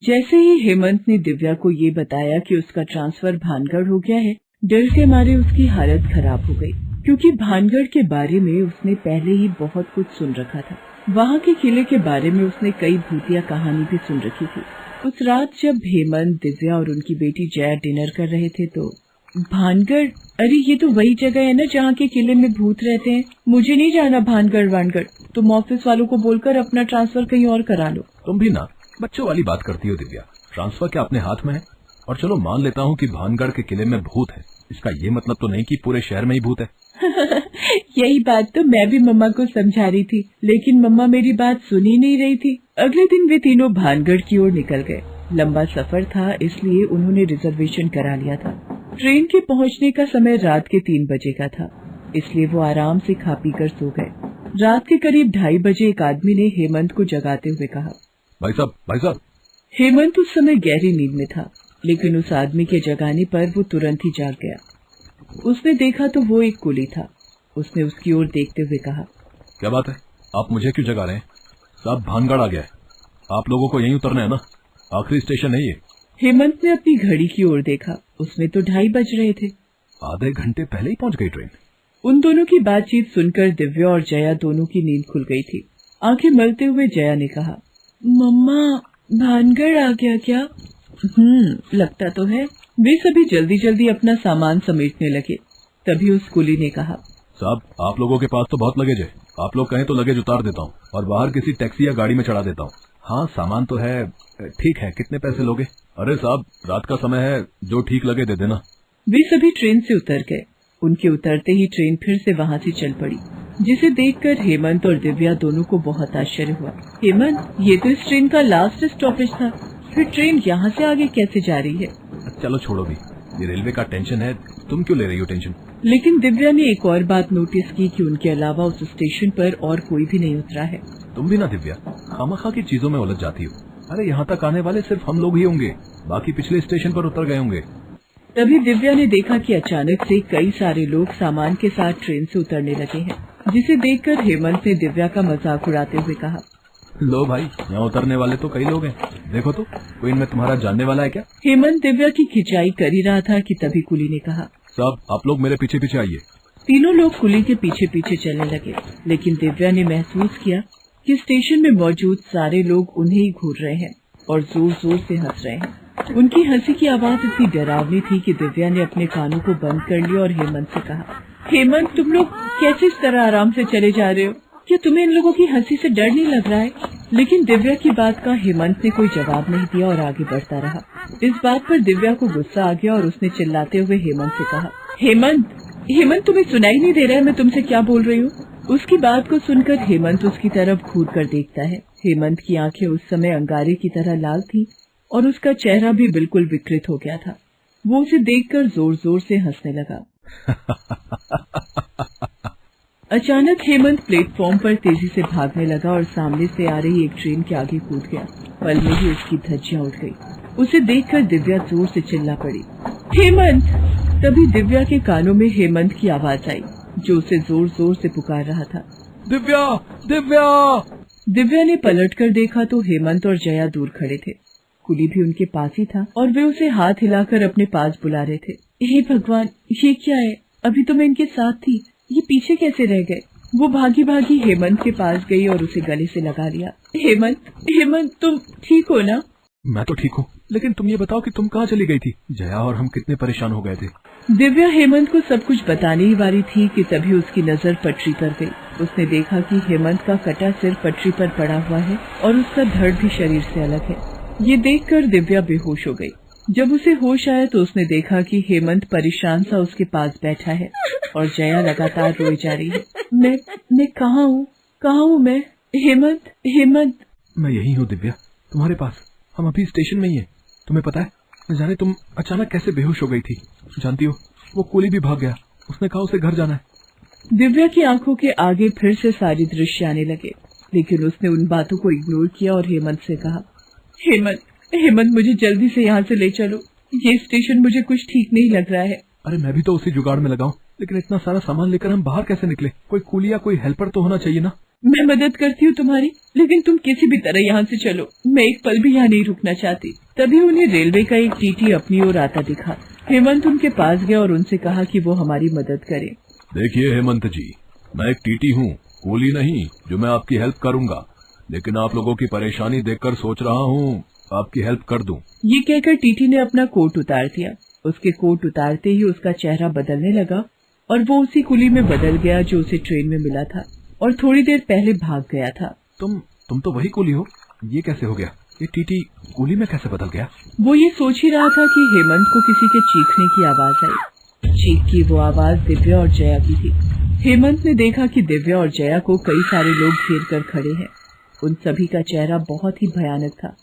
जैसे ही हेमंत ने दिव्या को ये बताया कि उसका ट्रांसफर भानगढ़ हो गया है, डर के मारे उसकी हालत खराब हो गई, क्योंकि भानगढ़ के बारे में उसने पहले ही बहुत कुछ सुन रखा था। वहाँ के किले के बारे में उसने कई भूतिया कहानी भी सुन रखी थी। उस रात जब हेमंत, दिव्या और उनकी बेटी जया डिनर कर रहे थे तो भानगढ़, अरे ये तो वही जगह है ना जहाँ के किले में भूत रहते हैं। मुझे नहीं जाना भानगढ़ वानगढ़, तुम ऑफिस वालों को बोलकर अपना ट्रांसफर कहीं और करा लो। तुम भी ना बच्चों वाली बात करती हो दिव्या। ट्रांसफर क्या अपने हाथ में है? और चलो मान लेता हूँ कि भानगढ़ के किले में भूत है, इसका ये मतलब तो नहीं कि पूरे शहर में ही भूत है। यही बात तो मैं भी मम्मा को समझा रही थी, लेकिन मम्मा मेरी बात सुन ही नहीं रही थी। अगले दिन वे तीनों भानगढ़ की ओर निकल गए। लंबा सफर था, इसलिए उन्होंने रिजर्वेशन करा लिया था। ट्रेन के पहुंचने का समय रात के 3 बजे का था, इसलिए वो आराम से खा पी कर सो गए। रात के करीब 2:30 बजे एक आदमी ने हेमंत को जगाते हुए कहा, भाई साहब। हेमंत उस समय गहरी नींद में था, लेकिन उस आदमी के जगाने पर वो तुरंत ही जाग गया। उसने देखा तो वो एक कुली था। उसने उसकी ओर देखते हुए कहा, क्या बात है, आप मुझे क्यों जगा रहे हैं? साहब भानगढ़ आ गया है, आप लोगों को यहीं उतरना है ना, आखिरी स्टेशन है ये। हेमंत ने अपनी घड़ी की ओर देखा, उसमें तो 2:30 बज रहे थे। आधे घंटे पहले ही पहुंच गई ट्रेन। उन दोनों की बातचीत सुनकर दिव्या और जया दोनों की नींद खुल गई थी। आंखें मलते हुए जया ने कहा, मम्मा भानगढ़ आ गया क्या? लगता तो है। वे सभी जल्दी जल्दी अपना सामान समेटने लगे। तभी उस कुली ने कहा, साहब आप लोगों के पास तो बहुत लगेज है, आप लोग कहें तो लगेज उतार देता हूँ और बाहर किसी टैक्सी या गाड़ी में चढ़ा देता हूँ। हाँ सामान तो है, ठीक है, कितने पैसे लोगे? अरे साहब रात का समय है, जो ठीक लगे दे देना। वे सभी ट्रेन से उतर गए। उनके उतरते ही ट्रेन फिर से वहाँ से चल पड़ी, जिसे देखकर हेमंत और दिव्या दोनों को बहुत आश्चर्य हुआ। हेमंत, ये तो इस ट्रेन का लास्ट स्टॉपेज था, फिर ट्रेन यहाँ से आगे कैसे जा रही है? चलो छोड़ो भी, ये रेलवे का टेंशन है, तुम क्यों ले रही हो टेंशन? लेकिन दिव्या ने एक और बात नोटिस की कि उनके अलावा उस स्टेशन पर और कोई भी नहीं उतरा है। तुम भी ना दिव्या, खामखा की चीजों में उलझ जाती हो। अरे यहाँ तक आने वाले सिर्फ हम लोग ही होंगे, बाकी पिछले स्टेशन पर उतर गए होंगे। तभी दिव्या ने देखा कि अचानक से कई सारे लोग सामान के साथ ट्रेन से उतरने लगे हैं, जिसे देखकर हेमंत ने दिव्या का मजाक उड़ाते हुए कहा, लो भाई, यहाँ उतरने वाले तो कई लोग हैं, देखो तो कोई इनमें तुम्हारा जानने वाला है क्या? हेमंत दिव्या की खिंचाई कर ही रहा था कि तभी कुली ने कहा, साहब आप लोग मेरे पीछे पीछे आइए। तीनों लोग कुली के पीछे पीछे चलने लगे, लेकिन दिव्या ने महसूस किया कि स्टेशन में मौजूद सारे लोग उन्हें ही घूर रहे हैं और जोर जोर से हंस रहे हैं। उनकी हंसी की आवाज इतनी डरावनी थी कि दिव्या ने अपने कानों को बंद कर लिया और हेमंत से कहा, हेमंत तुम लोग कैसे इस तरह आराम से चले जा रहे हो? क्या तुम्हें इन लोगों की हंसी से डर नहीं लग रहा है? लेकिन दिव्या की बात का हेमंत ने कोई जवाब नहीं दिया और आगे बढ़ता रहा। इस बात पर दिव्या को गुस्सा आ गया और उसने चिल्लाते हुए हेमंत से कहा, हेमंत तुम्हें सुनाई नहीं दे रहा है मैं तुमसे क्या बोल रही हूँ? उसकी बात को सुनकर हेमंत उसकी तरफ घूर कर देखता है। हेमंत की आंखें उस समय अंगारे की तरह लाल थी और उसका चेहरा भी बिल्कुल विकृत हो गया था। वो उसे देखकर जोर जोर से हंसने लगा। अचानक हेमंत प्लेटफॉर्म पर तेजी से भागने लगा और सामने से आ रही एक ट्रेन के आगे कूद गया। पल में ही उसकी धज्जियां उठ गई। उसे देखकर दिव्या जोर से चिल्ला पड़ी, हेमंत! तभी दिव्या के कानों में हेमंत की आवाज आई, जो उसे जोर जोर से पुकार रहा था, दिव्या दिव्या! दिव्या ने पलटकर देखा तो हेमंत और जया दूर खड़े थे। कुली भी उनके पास ही था और वे उसे हाथ हिलाकर अपने पास बुला रहे थे। हे भगवान, ये क्या है? अभी तो मैं इनके साथ थी, ये पीछे कैसे रह गए? वो भागी भागी हेमंत के पास गई और उसे गले से लगा लिया। हेमंत तुम ठीक हो ना? मैं तो ठीक हूँ, लेकिन तुम ये बताओ कि तुम कहाँ चली गई थी? जया और हम कितने परेशान हो गए थे। दिव्या हेमंत को सब कुछ बताने ही वाली थी कि तभी उसकी नजर पटरी पर गई। उसने देखा कि हेमंत का कटा सिर पटरी पर पड़ा हुआ है और उसका धड़ भी शरीर से अलग है। ये देखकर दिव्या बेहोश हो गई। जब उसे होश आया तो उसने देखा कि हेमंत परेशान सा उसके पास बैठा है और जया लगातार रोई जा रही है। मैं कहाँ हूँ मैं? हेमंत! मैं यही हूँ दिव्या, तुम्हारे पास। हम अभी स्टेशन में ही हैं। तुम्हें पता है, न जाने तुम अचानक कैसे बेहोश हो गई थी। जानती हो, वो कुली भी भाग गया, उसने कहा उसे घर जाना है। दिव्या की आंखों के आगे फिर से सारे दृश्य आने लगे, लेकिन उसने उन बातों को इग्नोर किया और हेमंत से कहा, हेमंत मुझे जल्दी से यहाँ से ले चलो, ये स्टेशन मुझे कुछ ठीक नहीं लग रहा है। अरे मैं भी तो उसी जुगाड़ में लगा हूँ, लेकिन इतना सारा सामान लेकर हम बाहर कैसे निकले? कोई कूली या कोई हेल्पर तो होना चाहिए ना। मैं मदद करती हूँ तुम्हारी, लेकिन तुम किसी भी तरह यहाँ से चलो। मैं एक पल भी यहाँ नहीं रुकना चाहती। तभी उन्हें रेलवे का एक टीटी अपनी ओर आता दिखा। हेमंत उनके पास गया और उनसे कहा कि वो हमारी मदद करे। देखिए हेमंत जी, मैं एक टीटी हूँ, कूली नहीं जो मैं आपकी हेल्प करूँगा, लेकिन आप लोगों की परेशानी देखकर सोच रहा हूँ आपकी हेल्प कर दूं। ये कहकर टीटी ने अपना कोट उतार दिया। उसके कोट उतारते ही उसका चेहरा बदलने लगा और वो उसी कुली में बदल गया जो उसे ट्रेन में मिला था और थोड़ी देर पहले भाग गया था। तुम तो वही कुली हो, ये कैसे हो गया? ये टीटी कुली में कैसे बदल गया? वो ये सोच ही रहा था कि हेमंत को किसी के चीखने की आवाज आई। चीख की वो आवाज दिव्या और जया की थी। हेमंत ने देखा कि दिव्या और जया को कई सारे लोग घेर कर खड़े हैं। उन सभी का चेहरा बहुत ही भयानक था।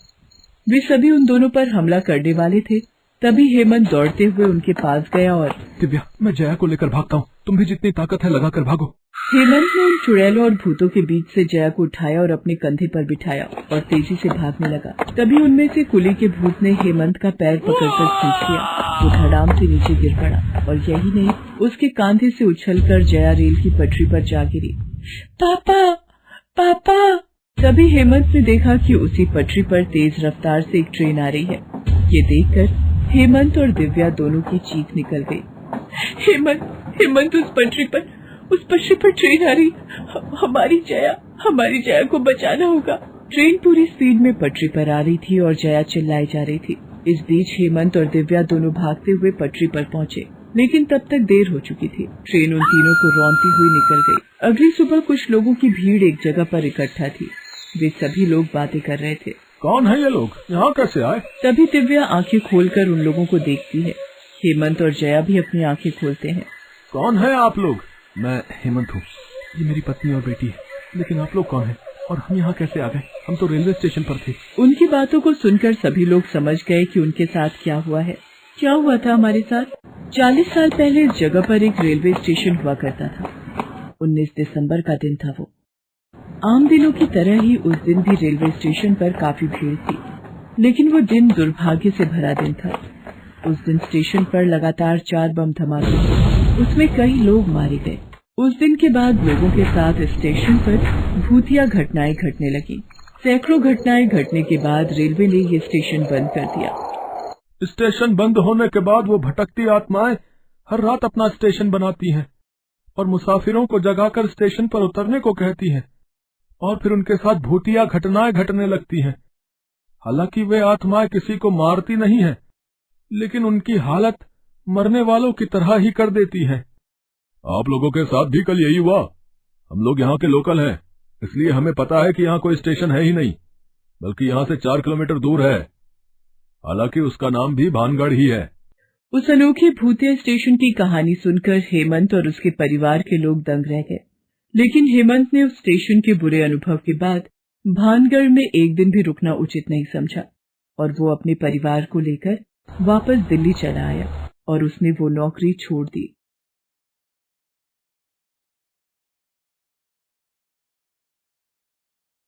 वे सभी उन दोनों पर हमला करने वाले थे। तभी हेमंत दौड़ते हुए उनके पास गया और दिव्या, मैं जया को लेकर भागता हूँ, तुम भी जितनी ताकत है लगाकर भागो। हेमंत ने उन चुड़ैलों और भूतों के बीच से जया को उठाया और अपने कंधे पर बिठाया और तेजी से भागने लगा। तभी उनमें से कुली के भूत ने हेमंत का पैर पकड़कर खींच लिया। वो धड़ाम से नीचे गिर पड़ा और यही नहीं, उसके कांधे से उछलकर जया रेल की पटरी पर जा गिरी। पापा, पापा। तभी हेमंत ने देखा कि उसी पटरी पर तेज रफ्तार से एक ट्रेन आ रही है। ये देखकर हेमंत और दिव्या दोनों की चीख निकल गई। हेमंत उस पटरी पर ट्रेन आ रही। हमारी जया को बचाना होगा। ट्रेन पूरी स्पीड में पटरी पर आ रही थी और जया चिल्लाई जा रही थी। इस बीच हेमंत और दिव्या दोनों भागते हुए पटरी पर पहुँचे, लेकिन तब तक देर हो चुकी थी। ट्रेन उन तीनों को रौंदती हुई निकल गई। अगली सुबह कुछ लोगों की भीड़ एक जगह पर इकट्ठा थी। वे सभी लोग बातें कर रहे थे। कौन है ये लोग, यहाँ कैसे आए? तभी दिव्या आंखें खोलकर उन लोगों को देखती है। हेमंत और जया भी अपनी आंखें खोलते हैं। कौन है आप लोग? मैं हेमंत हूँ, ये मेरी पत्नी और बेटी है, लेकिन आप लोग कौन हैं और हम यहाँ कैसे आ गए? हम तो रेलवे स्टेशन पर थे। उनकी बातों को सुनकर सभी लोग समझ गए कि उनके साथ क्या हुआ है। क्या हुआ था हमारे साथ? 40 साल पहले इस जगह पर एक रेलवे स्टेशन हुआ करता था। 19 दिसंबर का दिन था वो। आम दिनों की तरह ही उस दिन भी रेलवे स्टेशन पर काफी भीड़ थी, लेकिन वो दिन दुर्भाग्य से भरा दिन था। उस दिन स्टेशन पर लगातार 4 बम धमाके हुए। उसमें कई लोग मारे गए। उस दिन के बाद लोगों के साथ स्टेशन पर भूतिया घटनाएं घटने लगी। सैकड़ों घटनाएं घटने के बाद रेलवे ने ये स्टेशन बंद कर दिया। स्टेशन बंद होने के बाद वो भटकती आत्माएं हर रात अपना स्टेशन बनाती हैं और मुसाफिरों को जगाकर स्टेशन पर उतरने को कहती हैं और फिर उनके साथ भूतिया घटनाएं घटने लगती हैं। हालांकि वे आत्माएं किसी को मारती नहीं हैं, लेकिन उनकी हालत मरने वालों की तरह ही कर देती है। आप लोगों के साथ भी कल यही हुआ। हम लोग यहाँ के लोकल हैं, इसलिए हमें पता है कि यहाँ कोई स्टेशन है ही नहीं, बल्कि यहाँ से 4 किलोमीटर दूर है। हालांकि उसका नाम भी भानगढ़ ही है। उस अनोखे भूतिया स्टेशन की कहानी सुनकर हेमंत और उसके परिवार के लोग दंग रह गए। लेकिन हेमंत ने उस स्टेशन के बुरे अनुभव के बाद भानगढ़ में एक दिन भी रुकना उचित नहीं समझा और वो अपने परिवार को लेकर वापस दिल्ली चला आया और उसने वो नौकरी छोड़ दी।